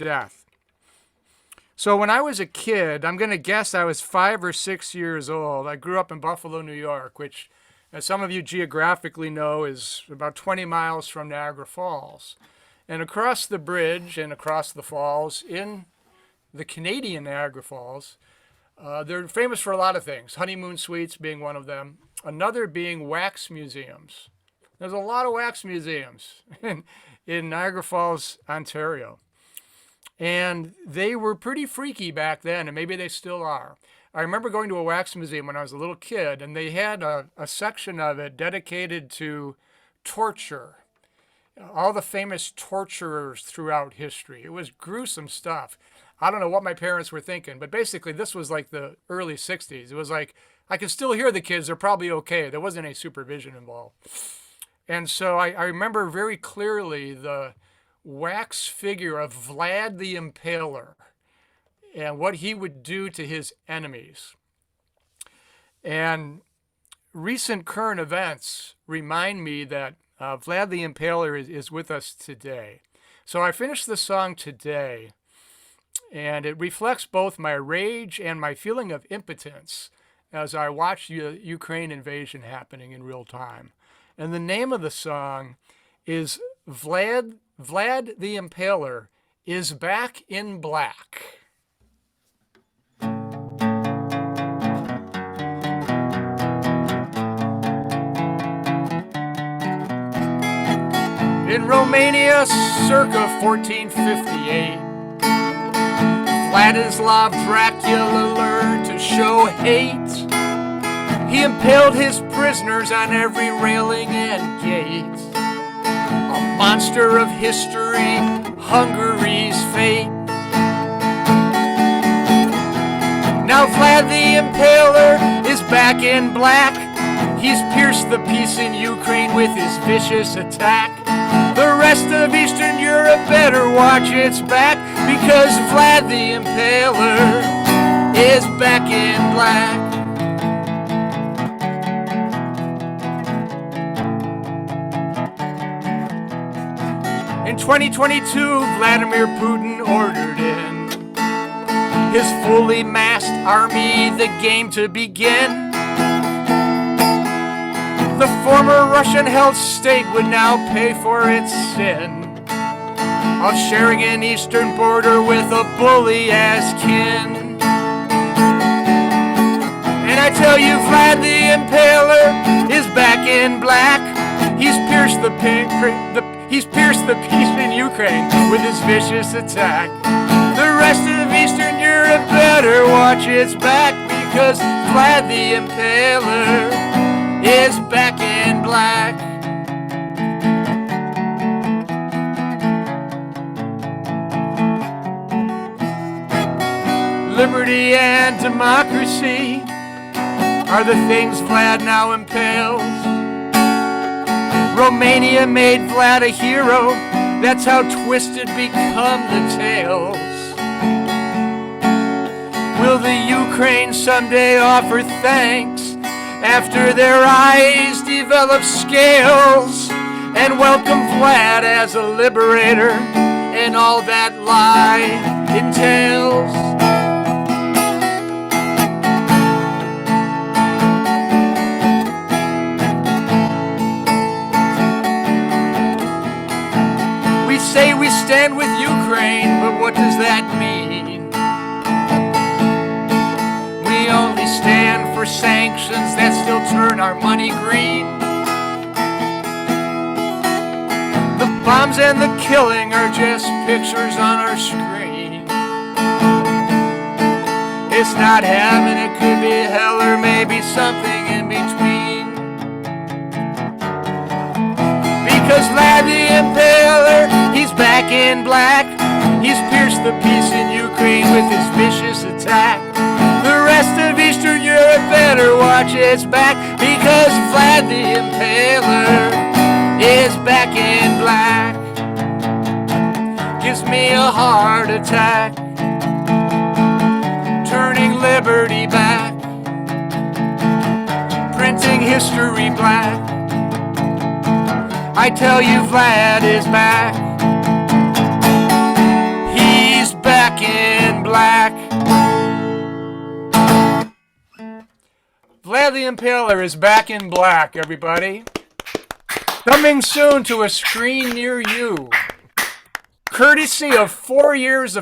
death. So when I was a kid, I'm going to guess I was 5 or 6 years old. I grew up in Buffalo, New York, which, as some of you geographically know, is about 20 miles from Niagara Falls. And across the bridge and across the falls in the Canadian Niagara Falls, they're famous for a lot of things, honeymoon suites being one of them, another being wax museums. There's a lot of wax museums in Niagara Falls, Ontario. And they were pretty freaky back then, and maybe they still are. I remember going to a wax museum when I was a little kid, and they had a section of it dedicated to torture, all the famous torturers throughout history. It was gruesome stuff. I don't know what my parents were thinking, but basically this was like the early 60s. It was like, I can still hear the kids. They're probably okay. There wasn't any supervision involved. And so I remember very clearly the wax figure of Vlad the Impaler and what he would do to his enemies. And recent current events remind me that Vlad the Impaler is with us today. So I finished the song today, and it reflects both my rage and my feeling of impotence as I watch the Ukraine invasion happening in real time. And the name of the song is Vlad the Impaler is Back in Black. In Romania, circa 1458, Vladislav Dracula learned to show hate. He impaled his prisoners on every railing and gate. A monster of history, Hungary's fate. Now Vlad the Impaler is back in black. He's pierced the peace in Ukraine with his vicious attack. The rest of Eastern Europe better watch its back, because Vlad the Impaler is back in black. In 2022, Vladimir Putin ordered in his fully masked army, the game to begin. The former Russian-held state would now pay for its sin of sharing an eastern border with a bully as kin. And I tell you, Vlad the Impaler is back in black. He's pierced the peace in Ukraine with his vicious attack. The rest of Eastern Europe better watch its back, because Vlad the Impaler is back in black. Liberty and democracy are the things Vlad now impales. Romania made Vlad a hero. That's how twisted become the tales. Will the Ukraine someday offer thanks after their eyes develop scales, and welcome Vlad as a liberator and all that lie entails? We say we stand with Ukraine, but what does that mean? We only stand for sanctions that still turn our money green. The bombs and the killing are just pictures on our screen. It's not heaven, it could be hell, or maybe something in between. Because Vlad the Impaler, he's back in black. He's pierced the peace in Ukraine with his vicious attack. The rest of Eastern Europe better watch its back, because Vlad the Impaler is back in black. Gives me a heart attack, turning liberty back, printing history black. I tell you, Vlad is back. He Vlad the Impaler is back in black, everybody. Coming soon to a screen near you. Courtesy of 4 years of